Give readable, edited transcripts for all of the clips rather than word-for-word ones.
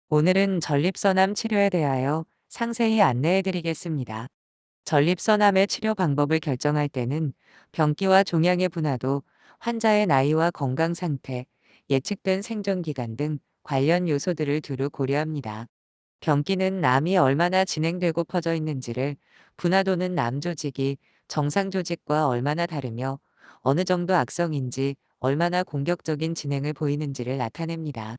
오늘은 전립선암 치료에 대하여 상세히 안내해 드리겠습니다. 전립선암의 치료 방법을 결정할 때는 병기와 종양의 분화도, 환자의 나이와 건강 상태, 예측된 생존 기간 등 관련 요소들을 두루 고려합니다. 병기는 암이 얼마나 진행되고 퍼져 있는지를, 분화도는 암 조직이 정상 조직과 얼마나 다르며 어느 정도 악성인지, 얼마나 공격적인 진행을 보이는지를 나타냅니다.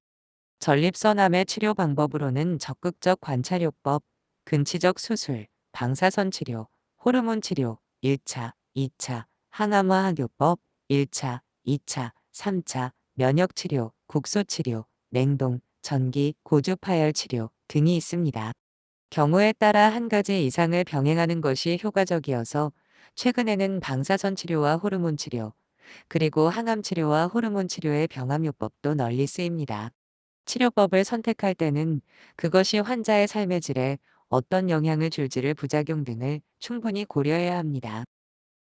전립선암의 치료 방법으로는 적극적 관찰요법, 근치적 수술, 방사선 치료, 호르몬 치료, 1차, 2차, 항암화 학요법, 1차, 2차, 3차, 면역 치료, 국소 치료, 냉동, 전기, 고주 파열 치료 등이 있습니다. 경우에 따라 한 가지 이상을 병행하는 것이 효과적이어서 최근에는 방사선 치료와 호르몬 치료, 그리고 항암 치료와 호르몬 치료의 병합요법도 널리 쓰입니다. 치료법을 선택할 때는 그것이 환자의 삶의 질에 어떤 영향을 줄지를, 부작용 등을 충분히 고려해야 합니다.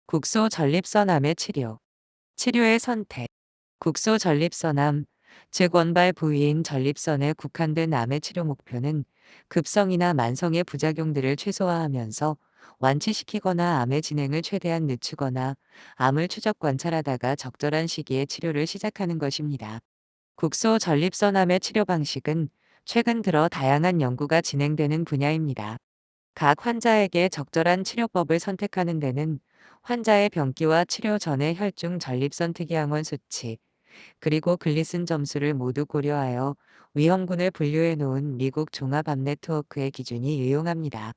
국소 전립선암의 치료. 치료의 선택. 국소 전립선암, 즉 원발 부위인 전립선에 국한된 암의 치료 목표는 급성이나 만성의 부작용들을 최소화하면서 완치시키거나 암의 진행을 최대한 늦추거나 암을 추적 관찰하다가 적절한 시기에 치료를 시작하는 것입니다. 국소 전립선암의 치료 방식은 최근 들어 다양한 연구가 진행되는 분야입니다. 각 환자에게 적절한 치료법을 선택하는 데는 환자의 병기와 치료 전의 혈중 전립선 특이항원 수치, 그리고 글리슨 점수를 모두 고려하여 위험군을 분류해 놓은 미국 종합암 네트워크의 기준이 유용합니다.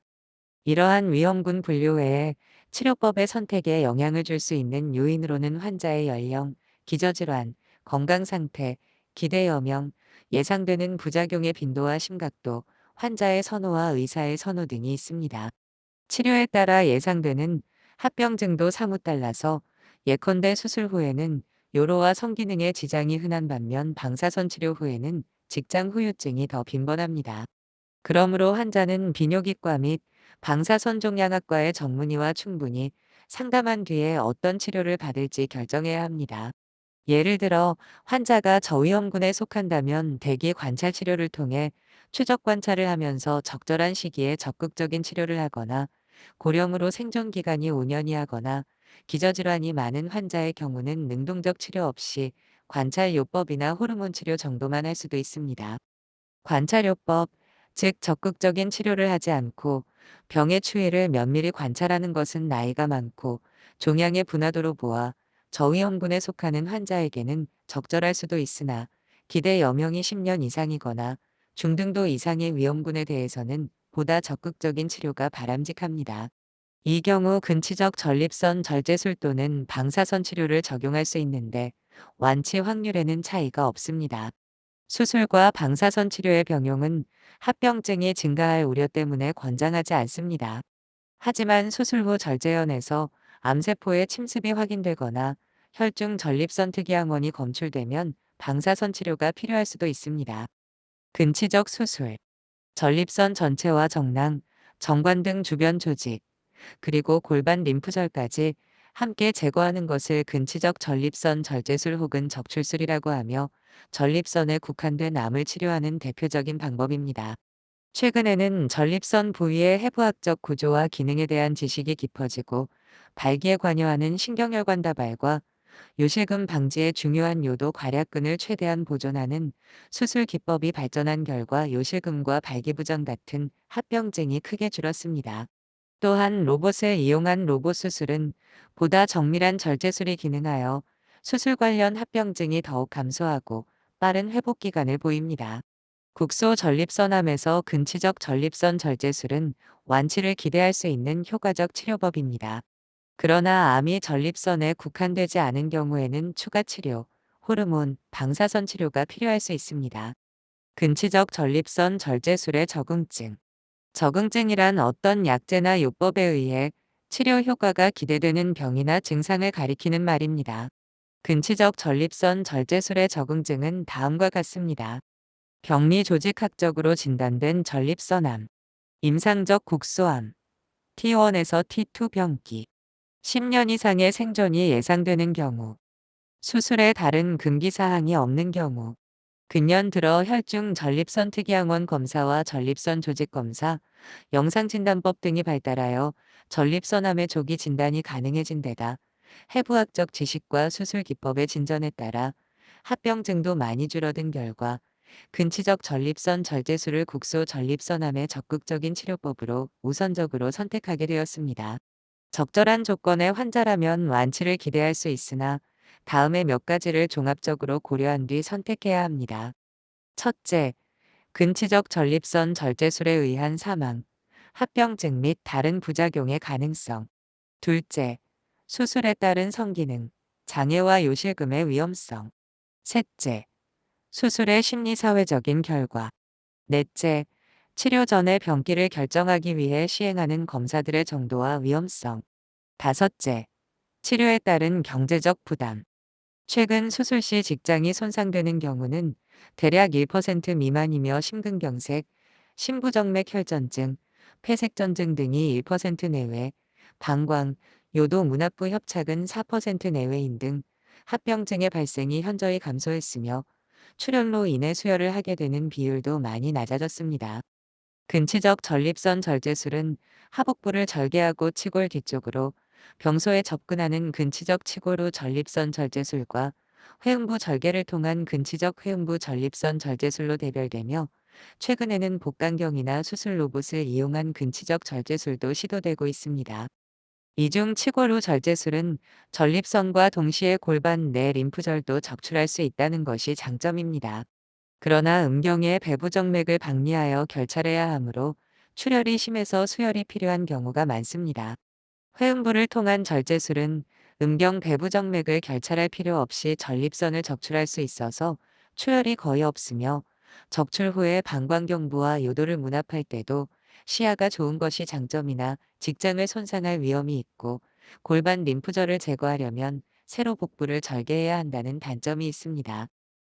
이러한 위험군 분류 외에 치료법의 선택에 영향을 줄 수 있는 요인으로는 환자의 연령, 기저질환, 건강 상태, 기대 여명, 예상되는 부작용의 빈도와 심각도, 환자의 선호와 의사의 선호 등이 있습니다. 치료에 따라 예상되는 합병증도 사뭇 달라서 예컨대 수술 후에는 요로와 성기능에 지장이 흔한 반면 방사선 치료 후에는 직장 후유증이 더 빈번합니다. 그러므로 환자는 비뇨기과 및 방사선종양학과의 전문의와 충분히 상담한 뒤에 어떤 치료를 받을지 결정해야 합니다. 예를 들어 환자가 저위험군에 속한다면 대기 관찰 치료를 통해 추적 관찰을 하면서 적절한 시기에 적극적인 치료를 하거나, 고령으로 생존 기간이 5년 이하거나 기저질환이 많은 환자의 경우는 능동적 치료 없이 관찰요법이나 호르몬 치료 정도만 할 수도 있습니다. 관찰요법, 즉 적극적인 치료를 하지 않고 병의 추이를 면밀히 관찰하는 것은 나이가 많고 종양의 분화도로 보아 저위험군에 속하는 환자에게는 적절할 수도 있으나, 기대 여명이 10년 이상이거나 중등도 이상의 위험군에 대해서는 보다 적극적인 치료가 바람직합니다. 이 경우 근치적 전립선 절제술 또는 방사선 치료를 적용할 수 있는데 완치 확률에는 차이가 없습니다. 수술과 방사선 치료의 병용은 합병증이 증가할 우려 때문에 권장하지 않습니다. 하지만 수술 후 절제연에서 암세포의 침습이 확인되거나 혈중 전립선 특이항원이 검출되면 방사선 치료가 필요할 수도 있습니다. 근치적 수술, 전립선 전체와 정낭, 정관 등 주변 조직, 그리고 골반 림프절까지 함께 제거하는 것을 근치적 전립선 절제술 혹은 적출술이라고 하며 전립선에 국한된 암을 치료하는 대표적인 방법입니다. 최근에는 전립선 부위의 해부학적 구조와 기능에 대한 지식이 깊어지고 발기에 관여하는 신경혈관 다발과 요실금 방지에 중요한 요도 괄약근을 최대한 보존하는 수술 기법이 발전한 결과 요실금과 발기부전 같은 합병증이 크게 줄었습니다. 또한 로봇을 이용한 로봇 수술은 보다 정밀한 절제술이 기능하여 수술 관련 합병증이 더욱 감소하고 빠른 회복 기간을 보입니다. 국소 전립선암에서 근치적 전립선 절제술은 완치를 기대할 수 있는 효과적 치료법입니다. 그러나 암이 전립선에 국한되지 않은 경우에는 추가 치료, 호르몬, 방사선 치료가 필요할 수 있습니다. 근치적 전립선 절제술의 적응증. 적응증이란 어떤 약제나 요법에 의해 치료 효과가 기대되는 병이나 증상을 가리키는 말입니다. 근치적 전립선 절제술의 적응증은 다음과 같습니다. 병리 조직학적으로 진단된 전립선암, 임상적 국소암, T1에서 T2 병기, 10년 이상의 생존이 예상되는 경우, 수술에 다른 금기사항이 없는 경우, 근년 들어 혈중 전립선 특이항원 검사와 전립선 조직 검사, 영상진단법 등이 발달하여 전립선암의 조기 진단이 가능해진 데다 해부학적 지식과 수술 기법의 진전에 따라 합병증도 많이 줄어든 결과 근치적 전립선 절제술을 국소 전립선암의 적극적인 치료법으로 우선적으로 선택하게 되었습니다. 적절한 조건의 환자라면 완치를 기대할 수 있으나 다음에 몇 가지를 종합적으로 고려한 뒤 선택해야 합니다. 첫째, 근치적 전립선 절제술에 의한 사망, 합병증 및 다른 부작용의 가능성. 둘째, 수술에 따른 성기능, 장애와 요실금의 위험성. 셋째, 수술의 심리사회적인 결과. 넷째, 치료 전의 병기를 결정하기 위해 시행하는 검사들의 정도와 위험성. 다섯째, 치료에 따른 경제적 부담. 최근 수술 시 직장이 손상되는 경우는 대략 1% 미만이며 심근경색, 심부정맥 혈전증, 폐색전증 등이 1% 내외, 방광, 요도 문압부 협착은 4% 내외인 등 합병증의 발생이 현저히 감소했으며 출혈로 인해 수혈을 하게 되는 비율도 많이 낮아졌습니다. 근치적 전립선 절제술은 하복부를 절개하고 치골 뒤쪽으로 병소에 접근하는 근치적 치골 후 전립선 절제술과 회음부 절개를 통한 근치적 회음부 전립선 절제술로 대별되며 최근에는 복강경이나 수술 로봇을 이용한 근치적 절제술도 시도되고 있습니다. 이중 치골 후 절제술은 전립선과 동시에 골반 내 림프절도 적출할 수 있다는 것이 장점입니다. 그러나 음경의 배부정맥을 박리하여 결찰해야 하므로 출혈이 심해서 수혈이 필요한 경우가 많습니다. 회음부를 통한 절제술은 음경 배부정맥을 결찰할 필요 없이 전립선을 적출할 수 있어서 출혈이 거의 없으며 적출 후에 방광경부와 요도를 문압할 때도 시야가 좋은 것이 장점이나 직장을 손상할 위험이 있고 골반 림프절을 제거하려면 세로 복부를 절개해야 한다는 단점이 있습니다.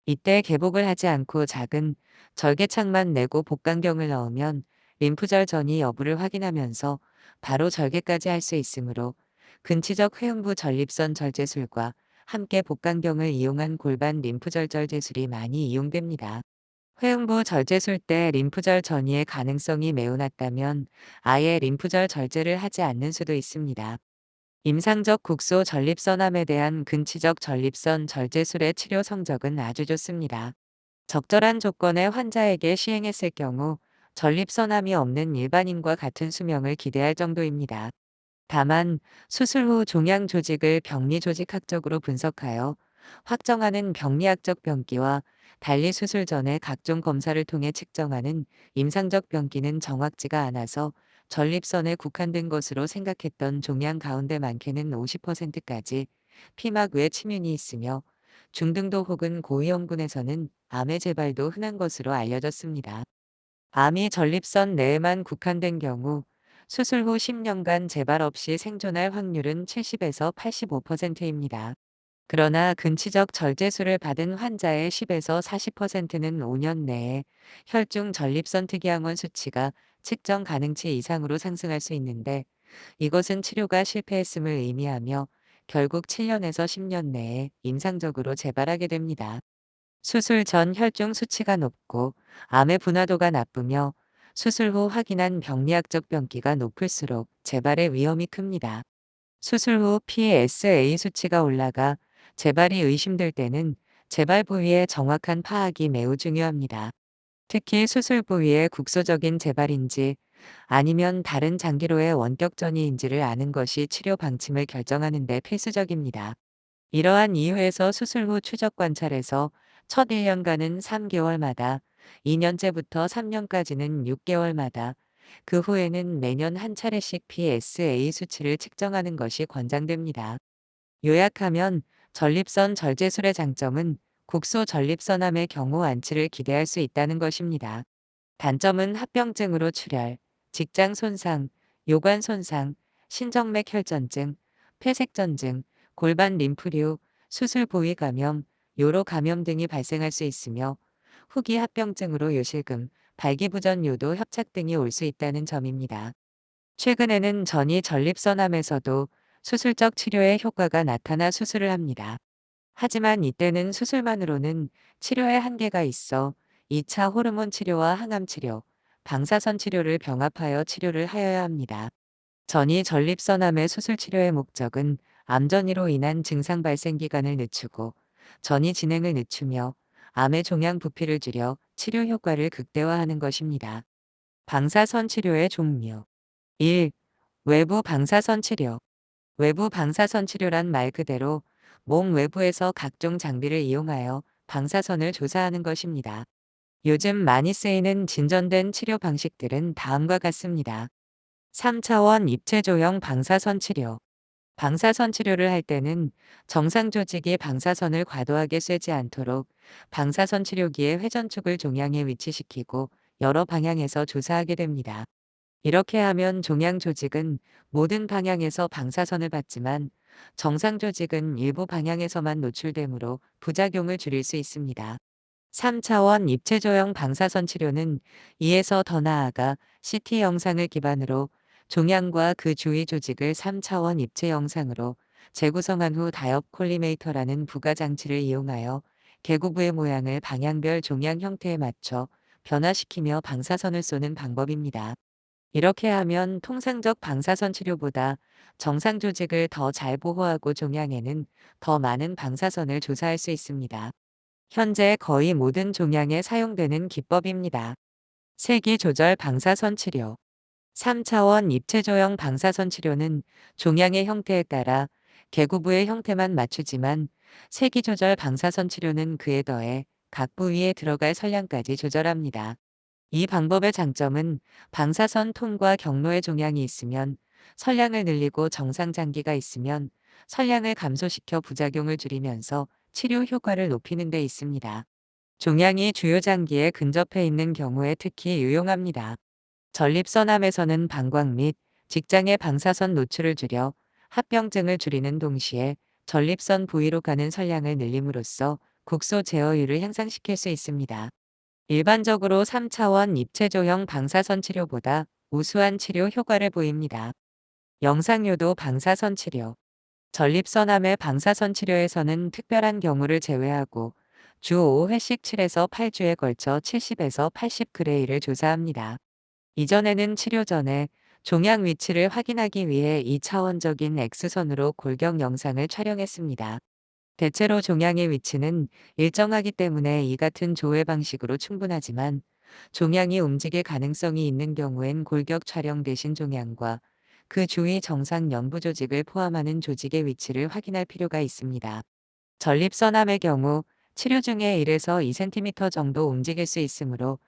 이때 개복을 하지 않고 작은 절개창만 내고 복강경을 넣으면 림프절 전이 여부를 확인하면서 바로 절개까지 할 수 있으므로 근치적 회음부 전립선 절제술과 함께 복강경을 이용한 골반 림프절 절제술이 많이 이용됩니다. 회음부 절제술 때 림프절 전이의 가능성이 매우 낮다면 아예 림프절 절제를 하지 않는 수도 있습니다. 임상적 국소 전립선암에 대한 근치적 전립선 절제술의 치료 성적은 아주 좋습니다. 적절한 조건의 환자에게 시행했을 경우 전립선암이 없는 일반인과 같은 수명을 기대할 정도입니다. 다만 수술 후 종양 조직을 병리조직학적으로 분석하여 확정하는 병리학적 병기와 달리 수술 전에 각종 검사를 통해 측정하는 임상적 병기는 정확지가 않아서 전립선에 국한된 것으로 생각했던 종양 가운데 많게는 50%까지 피막 외 침윤이 있으며 중등도 혹은 고위험군에서는 암의 재발도 흔한 것으로 알려졌습니다. 암이 전립선 내에만 국한된 경우 수술 후 10년간 재발 없이 생존할 확률은 70에서 85%입니다. 그러나 근치적 절제술을 받은 환자의 10에서 40%는 5년 내에 혈중 전립선 특이항원 수치가 측정 가능치 이상으로 상승할 수 있는데 이것은 치료가 실패했음을 의미하며 결국 7년에서 10년 내에 임상적으로 재발하게 됩니다. 수술 전 혈중 수치가 높고 암의 분화도가 나쁘며 수술 후 확인한 병리학적 병기가 높을수록 재발의 위험이 큽니다. 수술 후 PSA 수치가 올라가 재발이 의심될 때는 재발 부위의 정확한 파악이 매우 중요합니다. 특히 수술 부위의 국소적인 재발인지 아니면 다른 장기로의 원격 전이인지를 아는 것이 치료 방침을 결정하는 데 필수적입니다. 이러한 이유에서 수술 후 추적 관찰에서 첫 1년간은 3개월마다, 2년째부터 3년까지는 6개월마다, 그 후에는 매년 한 차례씩 PSA 수치를 측정하는 것이 권장됩니다. 요약하면 전립선 절제술의 장점은 국소 전립선암의 경우 완치를 기대할 수 있다는 것입니다. 단점은 합병증으로 출혈, 직장 손상, 요관 손상, 신정맥 혈전증, 폐색전증, 골반 림프류, 수술 부위 감염, 요로 감염 등이 발생할 수 있으며 후기 합병증으로 요실금, 발기부전 요도 협착 등이 올 수 있다는 점입니다. 최근에는 전이 전립선암에서도 수술적 치료에 효과가 나타나 수술을 합니다. 하지만 이때는 수술만으로는 치료에 한계가 있어 2차 호르몬 치료와 항암 치료, 방사선 치료를 병합하여 치료를 하여야 합니다. 전이 전립선암의 수술 치료의 목적은 암 전이로 인한 증상 발생 기간을 늦추고 전이 진행을 늦추며 암의 종양 부피를 줄여 치료 효과를 극대화하는 것입니다. 방사선 치료의 종류 1. 외부 방사선 치료. 외부 방사선 치료란 말 그대로 몸 외부에서 각종 장비를 이용하여 방사선을 조사하는 것입니다. 요즘 많이 쓰이는 진전된 치료 방식들은 다음과 같습니다. 3차원 입체 조형 방사선 치료. 방사선 치료를 할 때는 정상 조직이 방사선을 과도하게 쐬지 않도록 방사선 치료기의 회전축을 종양에 위치시키고 여러 방향에서 조사하게 됩니다. 이렇게 하면 종양 조직은 모든 방향에서 방사선을 받지만 정상 조직은 일부 방향에서만 노출되므로 부작용을 줄일 수 있습니다. 3차원 입체조형 방사선 치료는 이에서 더 나아가 CT 영상을 기반으로 종양과 그 주위 조직을 3차원 입체 영상으로 재구성한 후 다엽 콜리메이터라는 부가 장치를 이용하여 개구부의 모양을 방향별 종양 형태에 맞춰 변화시키며 방사선을 쏘는 방법입니다. 이렇게 하면 통상적 방사선 치료보다 정상 조직을 더 잘 보호하고 종양에는 더 많은 방사선을 조사할 수 있습니다. 현재 거의 모든 종양에 사용되는 기법입니다. 세기 조절 방사선 치료. 3차원 입체조형 방사선 치료는 종양의 형태에 따라 개구부의 형태만 맞추지만 세기 조절 방사선 치료는 그에 더해 각 부위에 들어갈 선량까지 조절합니다. 이 방법의 장점은 방사선 통과 경로에 종양이 있으면 선량을 늘리고 정상 장기가 있으면 선량을 감소시켜 부작용을 줄이면서 치료 효과를 높이는 데 있습니다. 종양이 주요 장기에 근접해 있는 경우에 특히 유용합니다. 전립선암에서는 방광 및 직장의 방사선 노출을 줄여 합병증을 줄이는 동시에 전립선 부위로 가는 선량을 늘림으로써 국소 제어율을 향상시킬 수 있습니다. 일반적으로 3차원 입체조형 방사선 치료보다 우수한 치료 효과를 보입니다. 영상유도 방사선 치료. 전립선암의 방사선 치료에서는 특별한 경우를 제외하고 주 5회씩 7에서 8주에 걸쳐 70에서 80그레이를 조사합니다. 이전에는 치료 전에 종양 위치를 확인하기 위해 2차원적인 X선으로 골격 영상을 촬영했습니다. 대체로 종양의 위치는 일정하기 때문에 이 같은 조회 방식으로 충분하지만 종양이 움직일 가능성이 있는 경우엔 골격 촬영 대신 종양과 그 주위 정상 연부 조직을 포함하는 조직의 위치를 확인할 필요가 있습니다. 전립선암의 경우 치료 중에 1에서 2cm 정도 움직일 수 있으므로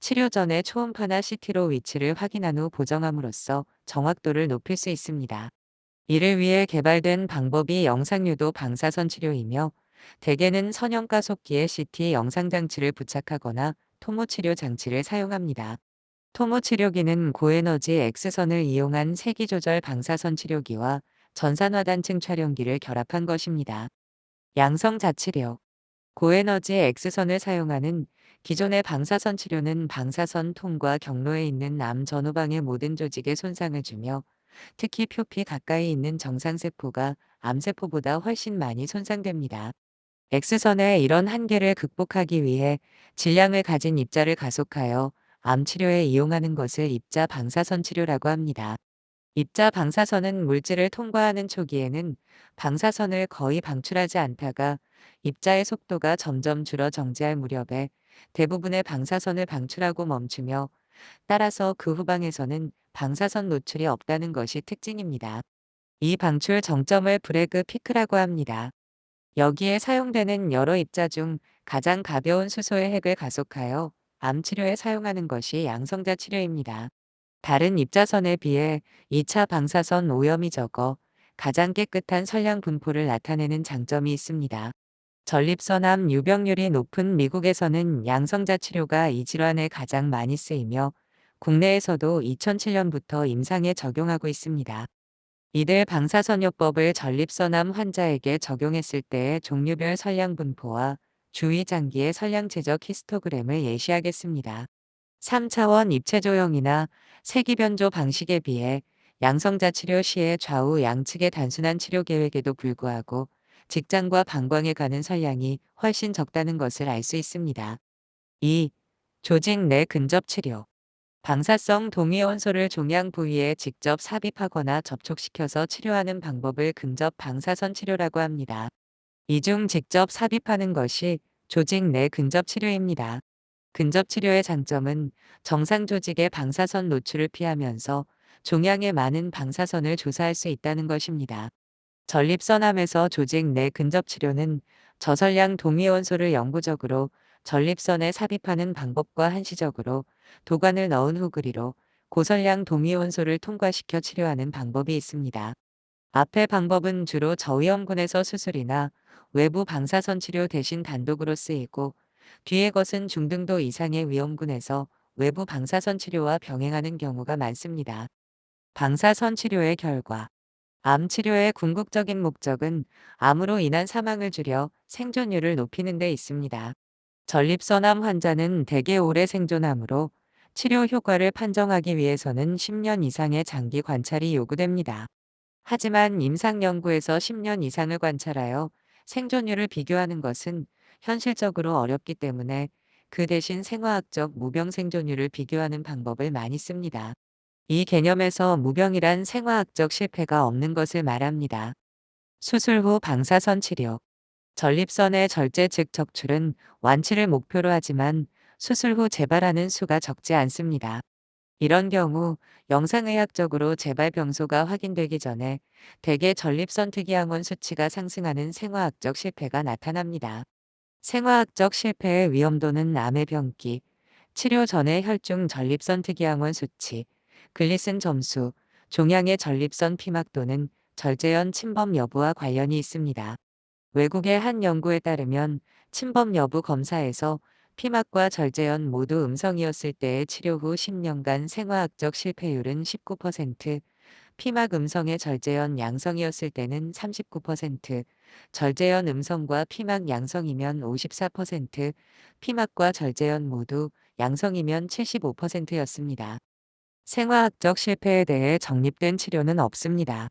치료 전에 초음파나 CT로 위치를 확인한 후 보정함으로써 정확도를 높일 수 있습니다. 이를 위해 개발된 방법이 영상유도 방사선 치료이며 대개는 선형가속기에 CT 영상장치를 부착하거나 토모치료 장치를 사용합니다. 토모치료기는 고에너지 X선을 이용한 세기조절 방사선 치료기와 전산화단층 촬영기를 결합한 것입니다. 양성자치료. 고에너지 X선을 사용하는 기존의 방사선 치료는 방사선 통과 경로에 있는 암 전후방의 모든 조직에 손상을 주며 특히 표피 가까이 있는 정상세포가 암세포보다 훨씬 많이 손상됩니다. X선의 이런 한계를 극복하기 위해 질량을 가진 입자를 가속하여 암 치료에 이용하는 것을 입자 방사선 치료라고 합니다. 입자 방사선은 물질을 통과하는 초기에는 방사선을 거의 방출하지 않다가 입자의 속도가 점점 줄어 정지할 무렵에 대부분의 방사선을 방출하고 멈추며 따라서 그 후방에서는 방사선 노출이 없다는 것이 특징입니다. 이 방출 정점을 브래그 피크라고 합니다. 여기에 사용되는 여러 입자 중 가장 가벼운 수소의 핵을 가속하여 암 치료에 사용하는 것이 양성자 치료입니다. 다른 입자선에 비해 2차 방사선 오염이 적어 가장 깨끗한 선량 분포를 나타내는 장점이 있습니다. 전립선암 유병률이 높은 미국에서는 양성자 치료가 이 질환에 가장 많이 쓰이며 국내에서도 2007년부터 임상에 적용하고 있습니다. 이들 방사선요법을 전립선암 환자에게 적용했을 때의 종류별 선량 분포와 주위 장기의 선량 제적 히스토그램을 예시하겠습니다. 3차원 입체조형이나 세기변조 방식에 비해 양성자 치료 시에 좌우 양측의 단순한 치료 계획에도 불구하고 직장과 방광에 가는 설량이 훨씬 적다는 것을 알 수 있습니다. 2. 조직 내 근접 치료. 방사성 동위원소를 종양 부위에 직접 삽입하거나 접촉시켜서 치료하는 방법을 근접 방사선 치료라고 합니다. 이 중 직접 삽입하는 것이 조직 내 근접 치료입니다. 근접 치료의 장점은 정상 조직의 방사선 노출을 피하면서 종양에 많은 방사선을 조사할 수 있다는 것입니다. 전립선암에서 조직 내 근접 치료는 저설량 동위원소를 영구적으로 전립선에 삽입하는 방법과 한시적으로 도관을 넣은 후 그리로 고설량 동위원소를 통과시켜 치료하는 방법이 있습니다. 앞의 방법은 주로 저위험군에서 수술이나 외부 방사선 치료 대신 단독으로 쓰이고, 뒤의 것은 중등도 이상의 위험군에서 외부 방사선 치료와 병행하는 경우가 많습니다. 방사선 치료의 결과. 암 치료의 궁극적인 목적은 암으로 인한 사망을 줄여 생존율을 높이는 데 있습니다. 전립선암 환자는 대개 오래 생존하므로 치료 효과를 판정하기 위해서는 10년 이상의 장기 관찰이 요구됩니다. 하지만 임상 연구에서 10년 이상을 관찰하여 생존율을 비교하는 것은 현실적으로 어렵기 때문에 그 대신 생화학적 무병 생존율을 비교하는 방법을 많이 씁니다. 이 개념에서 무병이란 생화학적 실패가 없는 것을 말합니다. 수술 후 방사선 치료. 전립선의 절제 즉 적출은 완치를 목표로 하지만 수술 후 재발하는 수가 적지 않습니다. 이런 경우 영상의학적으로 재발 병소가 확인되기 전에 대개 전립선 특이항원 수치가 상승하는 생화학적 실패가 나타납니다. 생화학적 실패의 위험도는 암의 병기, 치료 전의 혈중 전립선 특이항원 수치, 글리슨 점수, 종양의 전립선 피막 또는 절제연 침범 여부와 관련이 있습니다. 외국의 한 연구에 따르면 침범 여부 검사에서 피막과 절제연 모두 음성이었을 때의 치료 후 10년간 생화학적 실패율은 19%, 피막 음성의 절제연 양성이었을 때는 39%, 절제연 음성과 피막 양성이면 54%, 피막과 절제연 모두 양성이면 75%였습니다. 생화학적 실패에 대해 정립된 치료는 없습니다.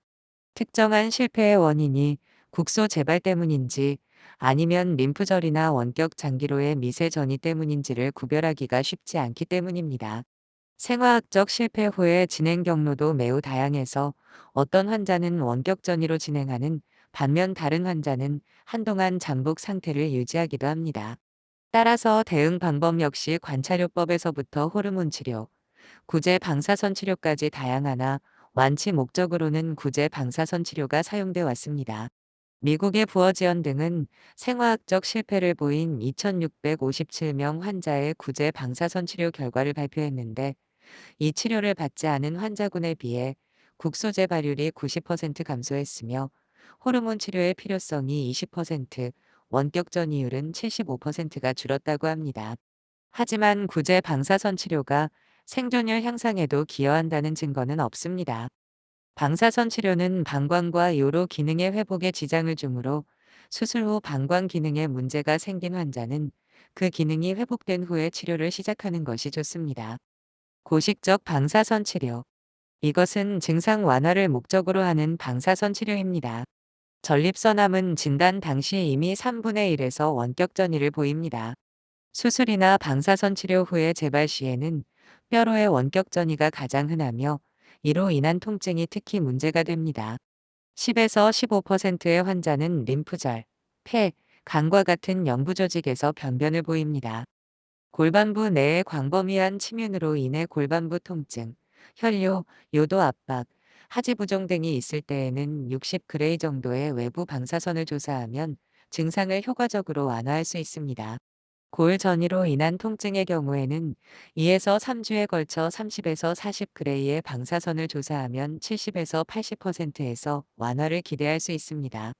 특정한 실패의 원인이 국소 재발 때문인지 아니면 림프절이나 원격 장기로의 미세 전이 때문인지를 구별하기가 쉽지 않기 때문입니다. 생화학적 실패 후의 진행 경로도 매우 다양해서 어떤 환자는 원격 전이로 진행하는 반면 다른 환자는 한동안 잠복 상태를 유지하기도 합니다. 따라서 대응 방법 역시 관찰요법에서부터 호르몬 치료, 구제 방사선 치료까지 다양하나 완치 목적으로는 구제 방사선 치료가 사용돼 왔습니다. 미국의 부어지언 등은 생화학적 실패를 보인 2,657명 환자의 구제 방사선 치료 결과를 발표했는데, 이 치료를 받지 않은 환자군에 비해 국소 재발률이 90% 감소했으며 호르몬 치료의 필요성이 20%, 원격 전이율은 75%가 줄었다고 합니다. 하지만 구제 방사선 치료가 생존율 향상에도 기여한다는 증거는 없습니다. 방사선 치료는 방광과 요로 기능의 회복에 지장을 주므로 수술 후 방광 기능에 문제가 생긴 환자는 그 기능이 회복된 후에 치료를 시작하는 것이 좋습니다. 고식적 방사선 치료. 이것은 증상 완화를 목적으로 하는 방사선 치료입니다. 전립선암은 진단 당시 이미 3분의 1에서 원격 전이를 보입니다. 수술이나 방사선 치료 후의 재발 시에는 뼈로의 원격 전이가 가장 흔하며 이로 인한 통증이 특히 문제가 됩니다. 10에서 15%의 환자는 림프절, 폐, 간과 같은 영부 조직에서 변변을 보입니다. 골반부 내의 광범위한 침윤으로 인해 골반부 통증, 혈뇨, 요도 압박, 하지 부종 등이 있을 때에는 60그레이 정도의 외부 방사선을 조사하면 증상을 효과적으로 완화할 수 있습니다. 골 전이로 인한 통증의 경우에는 2에서 3주에 걸쳐 30에서 40그레이의 방사선을 조사하면 70에서 80%에서 완화를 기대할 수 있습니다.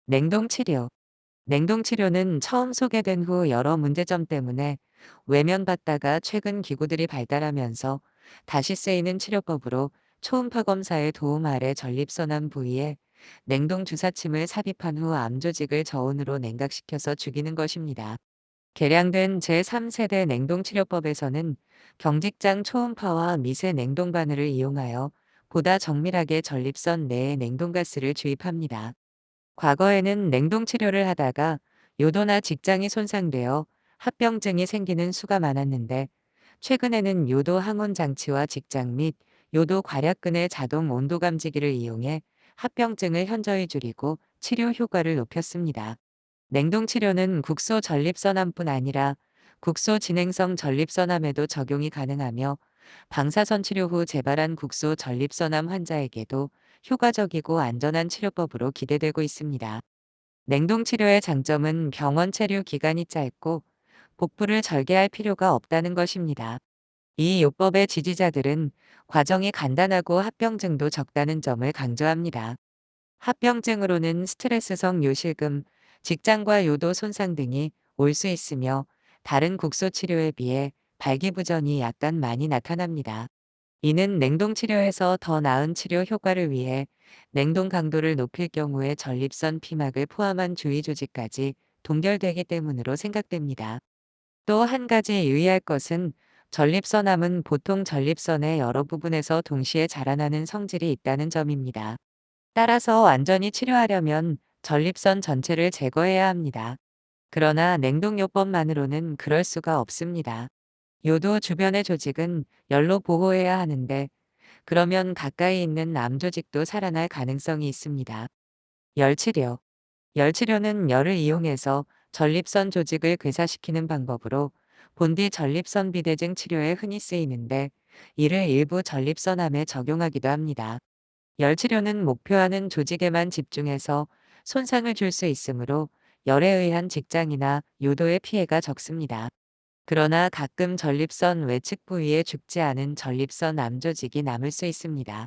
냉동 치료. 냉동 치료는 처음 소개된 후 여러 문제점 때문에 외면받다가 최근 기구들이 발달하면서 다시 쓰이는 치료법으로 초음파 검사의 도움 아래 전립선암 부위에 냉동 주사침을 삽입한 후 암 조직을 저온으로 냉각시켜서 죽이는 것입니다. 개량된 제3세대 냉동치료법에서는 경직장 초음파와 미세 냉동 바늘을 이용하여 보다 정밀하게 전립선 내에 냉동가스를 주입합니다. 과거에는 냉동 치료를 하다가 요도나 직장이 손상되어 합병증이 생기는 수가 많았는데, 최근에는 요도 항원 장치와 직장 및 요도 괄약근의 자동 온도 감지기를 이용해 합병증을 현저히 줄이고 치료 효과를 높였습니다. 냉동 치료는 국소 전립선암뿐 아니라 국소 진행성 전립선암에도 적용이 가능하며, 방사선 치료 후 재발한 국소 전립선암 환자에게도 효과적이고 안전한 치료법으로 기대되고 있습니다. 냉동 치료의 장점은 병원 체류 기간이 짧고 복부를 절개할 필요가 없다는 것입니다. 이 요법의 지지자들은 과정이 간단하고 합병증도 적다는 점을 강조합니다. 합병증으로는 스트레스성 요실금, 직장과 요도 손상 등이 올 수 있으며, 다른 국소 치료에 비해 발기부전이 약간 많이 나타납니다. 이는 냉동 치료에서 더 나은 치료 효과를 위해 냉동 강도를 높일 경우에 전립선 피막을 포함한 주위 조직까지 동결되기 때문으로 생각됩니다. 또 한 가지 유의할 것은, 전립선암은 보통 전립선의 여러 부분에서 동시에 자라나는 성질이 있다는 점입니다. 따라서 완전히 치료하려면 전립선 전체를 제거해야 합니다. 그러나 냉동요법만으로는 그럴 수가 없습니다. 요도 주변의 조직은 열로 보호해야 하는데, 그러면 가까이 있는 암 조직도 살아날 가능성이 있습니다. 열치료. 열치료는 열을 이용해서 전립선 조직을 괴사시키는 방법으로 본디 전립선 비대증 치료에 흔히 쓰이는데, 이를 일부 전립선암에 적용하기도 합니다. 열치료는 목표하는 조직에만 집중해서 손상을 줄 수 있으므로 열에 의한 직장이나 요도의 피해가 적습니다. 그러나 가끔 전립선 외측 부위에 죽지 않은 전립선 암 조직이 남을 수 있습니다.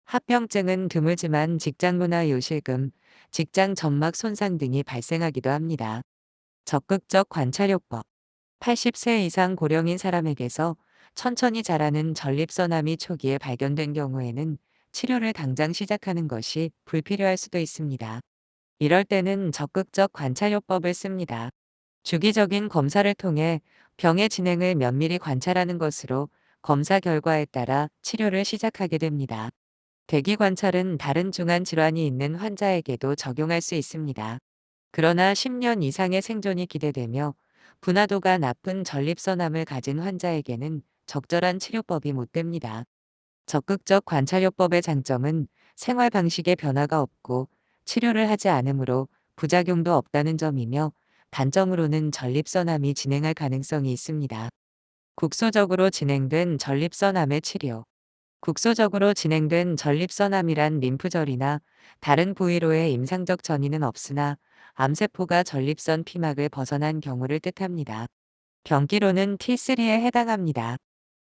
합병증은 드물지만 직장문화 요실금, 직장 점막 손상 등이 발생하기도 합니다. 적극적 관찰요법. 80세 이상 고령인 사람에게서 천천히 자라는 전립선암이 초기에 발견된 경우에는 치료를 당장 시작하는 것이 불필요할 수도 있습니다. 이럴 때는 적극적 관찰요법을 씁니다. 주기적인 검사를 통해 병의 진행을 면밀히 관찰하는 것으로 검사 결과에 따라 치료를 시작하게 됩니다. 대기 관찰은 다른 중환 질환이 있는 환자에게도 적용할 수 있습니다. 그러나 10년 이상의 생존이 기대되며 분화도가 낮은 전립선암을 가진 환자에게는 적절한 치료법이 못 됩니다. 적극적 관찰요법의 장점은 생활 방식의 변화가 없고 치료를 하지 않으므로 부작용도 없다는 점이며, 단점으로는 전립선암이 진행할 가능성이 있습니다. 국소적으로 진행된 전립선암의 치료. 국소적으로 진행된 전립선암이란 림프절이나 다른 부위로의 임상적 전이는 없으나 암세포가 전립선 피막을 벗어난 경우를 뜻합니다. 병기로는 T3에 해당합니다.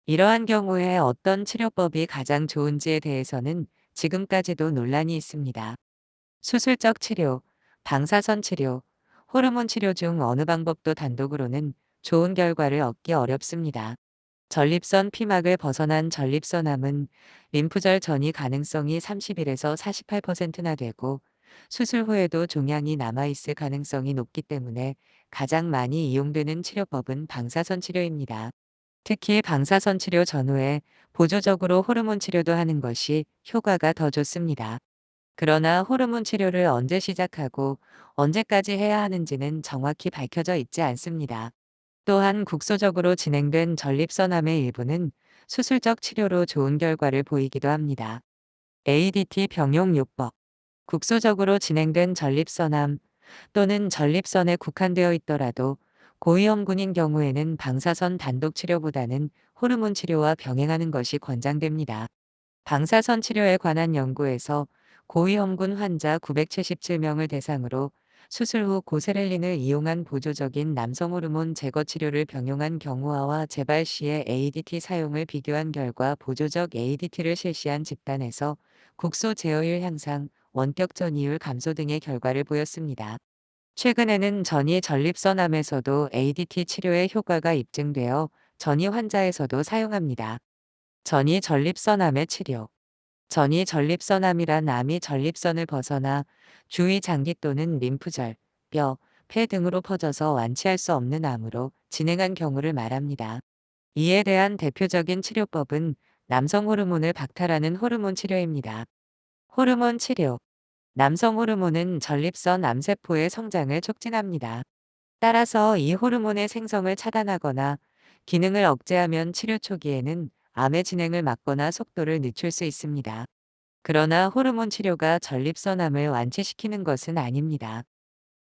이러한 경우에 어떤 치료법이 가장 좋은지에 대해서는 지금까지도 논란이 있습니다. 수술적 치료, 방사선 치료, 호르몬 치료 중 어느 방법도 단독으로는 좋은 결과를 얻기 어렵습니다. 전립선 피막을 벗어난 전립선암은 림프절 전이 가능성이 31에서 48%나 되고, 수술 후에도 종양이 남아있을 가능성이 높기 때문에 가장 많이 이용되는 치료법은 방사선 치료입니다. 특히 방사선 치료 전후에 보조적으로 호르몬 치료도 하는 것이 효과가 더 좋습니다. 그러나 호르몬 치료를 언제 시작하고 언제까지 해야 하는지는 정확히 밝혀져 있지 않습니다. 또한 국소적으로 진행된 전립선암의 일부는 수술적 치료로 좋은 결과를 보이기도 합니다. ADT 병용요법. 국소적으로 진행된 전립선암 또는 전립선에 국한되어 있더라도 고위험군인 경우에는 방사선 단독 치료보다는 호르몬 치료와 병행하는 것이 권장됩니다. 방사선 치료에 관한 연구에서 고위험군 환자 977명을 대상으로 수술 후 고세렐린을 이용한 보조적인 남성 호르몬 제거 치료를 병용한 경우와 재발 시의 ADT 사용을 비교한 결과 보조적 ADT를 실시한 집단에서 국소 제어율 향상, 원격 전이율 감소 등의 결과를 보였습니다. 최근에는 전이 전립선암에서도 ADT 치료의 효과가 입증되어 전이 환자에서도 사용합니다. 전이 전립선암의 치료. 전이 전립선암이란 암이 전립선을 벗어나 주위 장기 또는 림프절, 뼈, 폐 등으로 퍼져서 완치할 수 없는 암으로 진행한 경우를 말합니다. 이에 대한 대표적인 치료법은 남성 호르몬을 박탈하는 호르몬 치료입니다. 호르몬 치료. 남성 호르몬은 전립선 암세포의 성장을 촉진합니다. 따라서 이 호르몬의 생성을 차단하거나 기능을 억제하면 치료 초기에는 암의 진행을 막거나 속도를 늦출 수 있습니다. 그러나 호르몬 치료가 전립선암을 완치시키는 것은 아닙니다.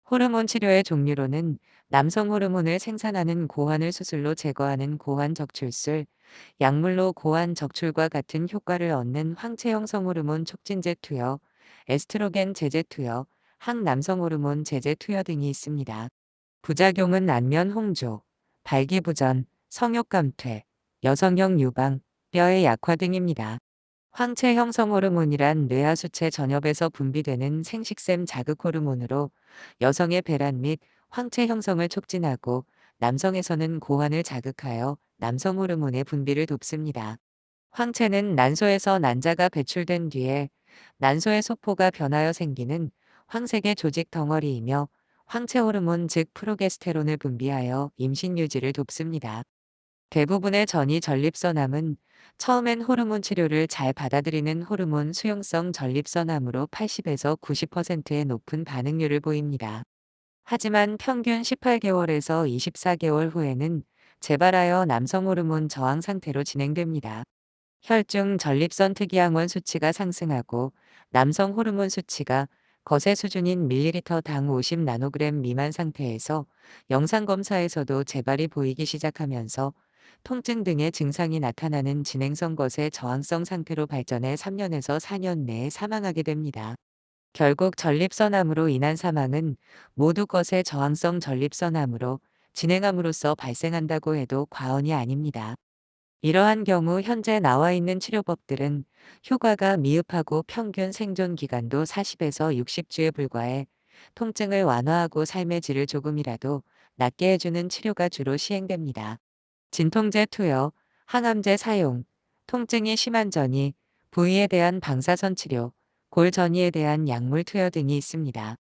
호르몬 치료의 종류로는 남성 호르몬을 생산하는 고환을 수술로 제거하는 고환 적출술, 약물로 고환 적출과 같은 효과를 얻는 황체 형성 호르몬 촉진제 투여, 에스트로겐 제제 투여, 항남성 호르몬 제제 투여 등이 있습니다. 부작용은 안면 홍조, 발기부전, 성욕 감퇴, 여성형 유방, 뼈의 약화 등입니다. 황체 형성 호르몬이란 뇌하수체 전엽에서 분비되는 생식샘 자극 호르몬으로 여성의 배란 및 황체 형성을 촉진하고 남성에서는 고환을 자극하여 남성 호르몬의 분비를 돕습니다. 황체는 난소에서 난자가 배출된 뒤에 난소의 소포가 변하여 생기는 황색의 조직 덩어리이며 황체 호르몬 즉 프로게스테론을 분비하여 임신 유지를 돕습니다. 대부분의 전이 전립선암은 처음엔 호르몬 치료를 잘 받아들이는 호르몬 수용성 전립선암으로 80에서 90%의 높은 반응률을 보입니다. 하지만 평균 18개월에서 24개월 후에는 재발하여 남성 호르몬 저항 상태로 진행됩니다. 혈중 전립선 특이항원 수치가 상승하고 남성 호르몬 수치가 거세 수준인 밀리리터당 50 나노그램 미만 상태에서 영상검사에서도 재발이 보이기 시작하면서 통증 등의 증상이 나타나는 진행성 거세 저항성 상태로 발전해 3년에서 4년 내에 사망하게 됩니다. 결국 전립선암으로 인한 사망은 모두 거세 저항성 전립선암으로 진행함으로써 발생한다고 해도 과언이 아닙니다. 이러한 경우 현재 나와 있는 치료법들은 효과가 미흡하고 평균 생존 기간도 40에서 60주에 불과해 통증을 완화하고 삶의 질을 조금이라도 낫게 해주는 치료가 주로 시행됩니다. 진통제 투여, 항암제 사용, 통증이 심한 전이, 부위에 대한 방사선 치료, 골 전이에 대한 약물 투여 등이 있습니다.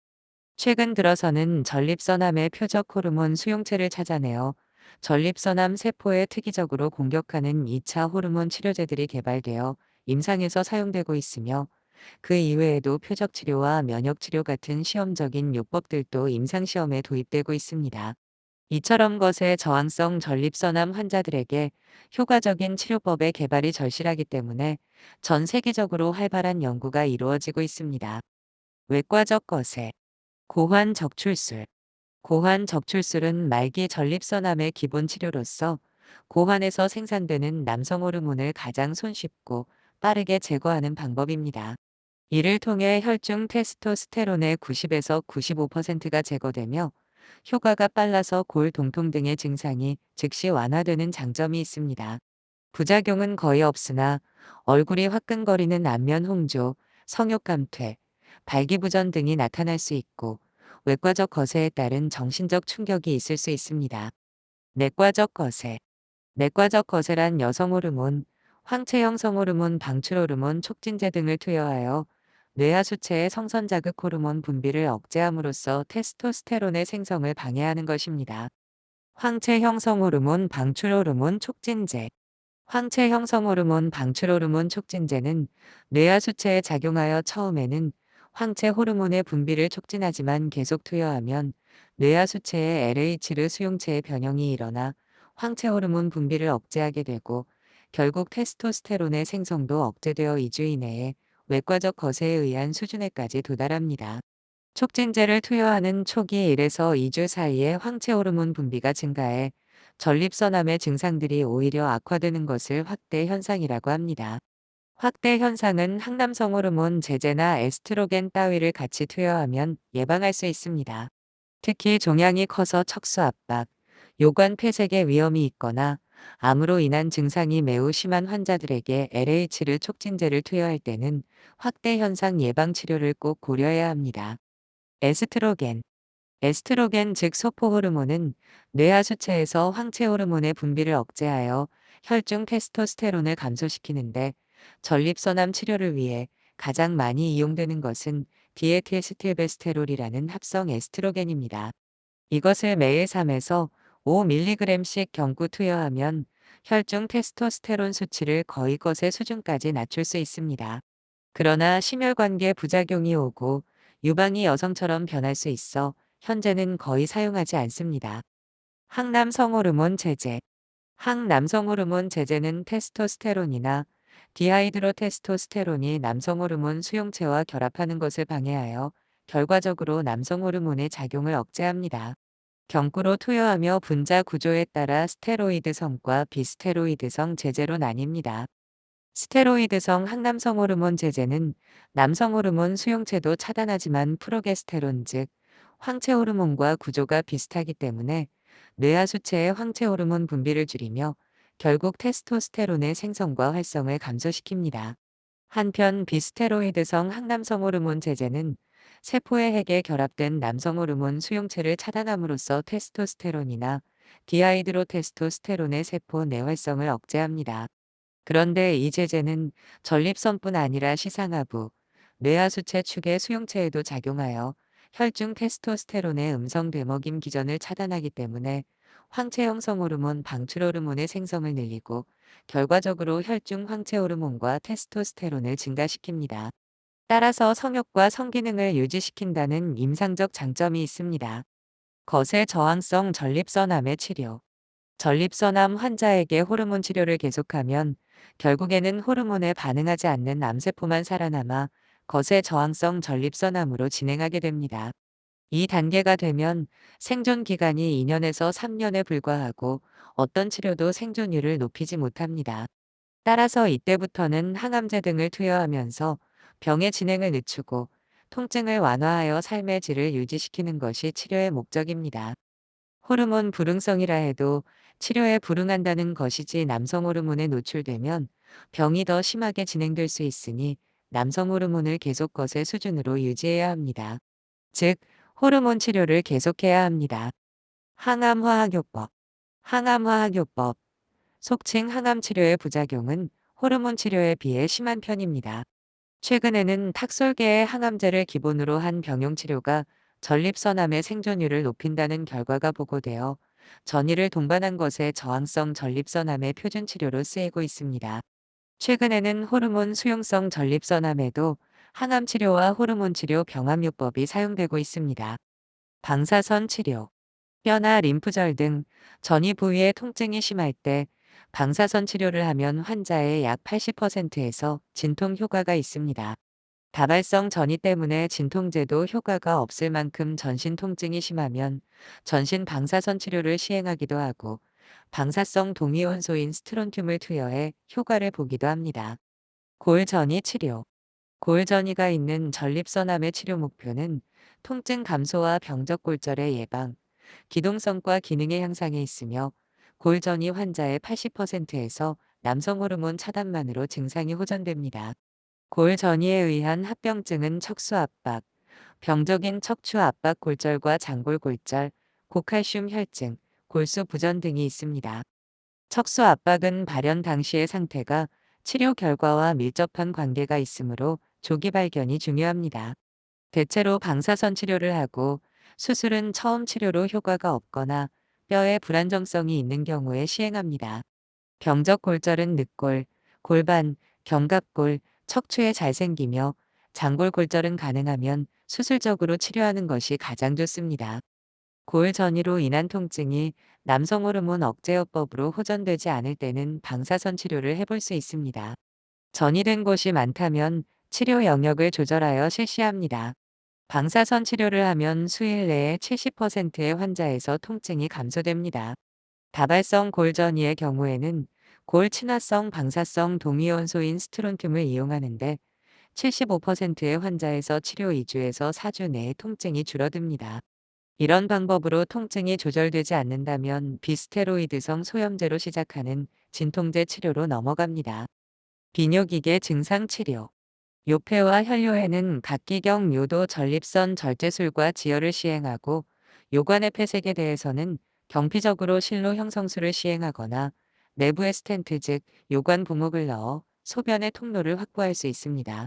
최근 들어서는 전립선암의 표적 호르몬 수용체를 찾아내어 전립선암 세포에 특이적으로 공격하는 2차 호르몬 치료제들이 개발되어 임상에서 사용되고 있으며 그 이외에도 표적 치료와 면역 치료 같은 시험적인 요법들도 임상시험에 도입되고 있습니다. 이처럼 것에 저항성 전립선암 환자들에게 효과적인 치료법의 개발이 절실하기 때문에 전 세계적으로 활발한 연구가 이루어지고 있습니다. 외과적 거세, 고환 적출술. 고환 적출술은 말기 전립선암의 기본 치료로서 고환에서 생산되는 남성 호르몬을 가장 손쉽고 빠르게 제거하는 방법입니다. 이를 통해 혈중 테스토스테론의 90에서 95%가 제거되며 효과가 빨라서 골 동통 등의 증상이 즉시 완화되는 장점이 있습니다. 부작용은 거의 없으나 얼굴이 화끈거리는 안면 홍조, 성욕 감퇴, 발기부전 등이 나타날 수 있고 외과적 거세에 따른 정신적 충격이 있을 수 있습니다. 내과적 거세. 내과적 거세란 여성 호르몬, 황체 형성 호르몬 방출 호르몬 촉진제 등을 투여하여 뇌하수체의 성선 자극 호르몬 분비를 억제함으로써 테스토스테론의 생성을 방해하는 것입니다. 황체 형성 호르몬 방출 호르몬 촉진제. 황체 형성 호르몬 방출 호르몬 촉진제는 뇌하수체에 작용하여 처음에는 황체 호르몬의 분비를 촉진하지만 계속 투여하면 뇌하수체의 LH르 수용체의 변형이 일어나 황체 호르몬 분비를 억제하게 되고 결국 테스토스테론의 생성도 억제되어 2주 이내에 외과적 거세에 의한 수준에까지 도달합니다. 촉진제를 투여하는 초기 1에서 2주 사이에 황체 호르몬 분비가 증가해 전립선암의 증상들이 오히려 악화되는 것을 확대 현상이라고 합니다. 확대 현상은 항남성 호르몬 제제나 에스트로겐 따위를 같이 투여하면 예방할 수 있습니다. 특히 종양이 커서 척수 압박, 요관 폐색의 위험이 있거나 암으로 인한 증상이 매우 심한 환자들에게 LH를 촉진제를 투여할 때는 확대 현상 예방 치료를 꼭 고려해야 합니다. 에스트로겐. 에스트로겐 즉 소포 호르몬은 뇌하수체에서 황체 호르몬의 분비를 억제하여 혈중 테스토스테론을 감소시키는데 전립선암 치료를 위해 가장 많이 이용되는 것은 디에틸스틸베스테롤이라는 합성 에스트로겐입니다. 이것을 매일 3에서 5mg씩 경구 투여하면 혈중 테스토스테론 수치를 거의 것의 수준까지 낮출 수 있습니다. 그러나 심혈관계 부작용이 오고 유방이 여성처럼 변할 수 있어 현재는 거의 사용하지 않습니다. 항남성 호르몬 제제. 항남성 호르몬 제제는 테스토스테론이나 디하이드로테스토스테론이 남성 호르몬 수용체와 결합하는 것을 방해하여 결과적으로 남성 호르몬의 작용을 억제합니다. 경구로 투여하며 분자 구조에 따라 스테로이드성과 비스테로이드성 제제로 나뉩니다. 스테로이드성 항남성 호르몬 제제는 남성 호르몬 수용체도 차단하지만 프로게스테론 즉 황체 호르몬과 구조가 비슷하기 때문에 뇌하수체의 황체 호르몬 분비를 줄이며 결국 테스토스테론의 생성과 활성을 감소시킵니다. 한편 비스테로이드성 항남성 호르몬 제제는 세포의 핵에 결합된 남성 호르몬 수용체를 차단함으로써 테스토스테론이나 디하이드로테스토스테론의 세포 내 활성을 억제합니다. 그런데 이 제제는 전립선뿐 아니라 시상하부, 뇌하수체 축의 수용체에도 작용하여 혈중 테스토스테론의 음성 되먹임 기전을 차단하기 때문에 황체 형성 호르몬 방출 호르몬의 생성을 늘리고 결과적으로 혈중 황체 호르몬과 테스토스테론을 증가시킵니다. 따라서 성욕과 성기능을 유지시킨다는 임상적 장점이 있습니다. 거세 저항성 전립선암의 치료. 전립선암 환자에게 호르몬 치료를 계속하면 결국에는 호르몬에 반응하지 않는 암세포만 살아남아 거세 저항성 전립선암으로 진행하게 됩니다. 이 단계가 되면 생존 기간이 2년에서 3년에 불과하고 어떤 치료도 생존율을 높이지 못합니다. 따라서 이때부터는 항암제 등을 투여하면서 병의 진행을 늦추고 통증을 완화하여 삶의 질을 유지시키는 것이 치료의 목적입니다. 호르몬 불응성이라 해도 치료에 불응한다는 것이지 남성 호르몬에 노출되면 병이 더 심하게 진행될 수 있으니 남성 호르몬을 계속 것의 수준으로 유지해야 합니다. 즉, 호르몬 치료를 계속해야 합니다. 항암화학요법. 항암화학요법. 속칭 항암 치료의 부작용은 호르몬 치료에 비해 심한 편입니다. 최근에는 탁솔계의 항암제를 기본으로 한 병용 치료가 전립선암의 생존율을 높인다는 결과가 보고되어 전이를 동반한 것에 저항성 전립선암의 표준 치료로 쓰이고 있습니다. 최근에는 호르몬 수용성 전립선암에도 항암 치료와 호르몬 치료 병합요법이 사용되고 있습니다. 방사선 치료. 뼈나 림프절 등 전이 부위의 통증이 심할 때 방사선 치료를 하면 환자의 약 80%에서 진통 효과가 있습니다. 다발성 전이 때문에 진통제도 효과가 없을 만큼 전신 통증이 심하면 전신 방사선 치료를 시행하기도 하고 방사성 동위원소인 스트론튬을 투여해 효과를 보기도 합니다. 골전이 치료. 골전이가 있는 전립선암의 치료 목표는 통증 감소와 병적골절의 예방, 기동성과 기능의 향상에 있으며 골전이 환자의 80%에서 남성 호르몬 차단만으로 증상이 호전됩니다. 골전이에 의한 합병증은 척수압박, 병적인 척추압박 골절과 장골골절, 고칼슘 혈증, 골수 부전 등이 있습니다. 척수압박은 발현 당시의 상태가 치료 결과와 밀접한 관계가 있으므로 조기 발견이 중요합니다. 대체로 방사선 치료를 하고 수술은 처음 치료로 효과가 없거나 뼈에 불안정성이 있는 경우에 시행합니다. 병적 골절은 늑골, 골반, 견갑골, 척추에 잘 생기며 장골 골절은 가능하면 수술적으로 치료하는 것이 가장 좋습니다. 골 전이로 인한 통증이 남성 호르몬 억제요법으로 호전되지 않을 때는 방사선 치료를 해볼 수 있습니다. 전이 된 곳이 많다면 치료 영역을 조절하여 실시합니다. 방사선 치료를 하면 수일 내에 70%의 환자에서 통증이 감소됩니다. 다발성 골전이의 경우에는 골 친화성 방사성 동위원소인 스트론튬을 이용하는데 75%의 환자에서 치료 2주에서 4주 내에 통증이 줄어듭니다. 이런 방법으로 통증이 조절되지 않는다면 비스테로이드성 소염제로 시작하는 진통제 치료로 넘어갑니다. 비뇨기계 증상 치료. 요폐와 혈뇨에는 각기경 요도 전립선 절제술과 지혈을 시행하고 요관의 폐색에 대해서는 경피적으로 실로 형성술을 시행하거나 내부에 스텐트 즉 요관 부목을 넣어 소변의 통로를 확보할 수 있습니다.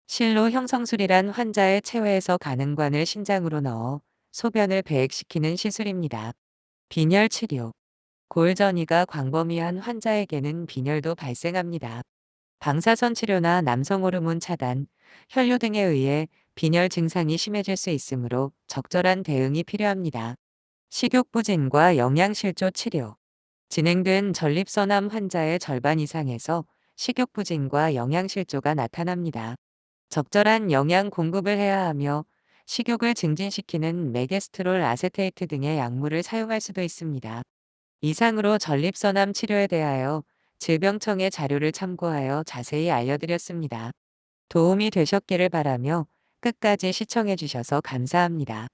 실로 형성술이란 환자의 체외에서 가는관을 신장으로 넣어 소변을 배액시키는 시술입니다. 빈혈 치료. 골전이가 광범위한 환자에게는 빈혈도 발생합니다. 방사선 치료나 남성 호르몬 차단, 혈뇨 등에 의해 빈혈 증상이 심해질 수 있으므로 적절한 대응이 필요합니다. 식욕부진과 영양실조 치료. 진행된 전립선암 환자의 절반 이상에서 식욕부진과 영양실조가 나타납니다. 적절한 영양 공급을 해야 하며 식욕을 증진시키는 메게스트롤 아세테이트 등의 약물을 사용할 수도 있습니다. 이상으로 전립선암 치료에 대하여 질병청의 자료를 참고하여 자세히 알려드렸습니다. 도움이 되셨기를 바라며 끝까지 시청해 주셔서 감사합니다.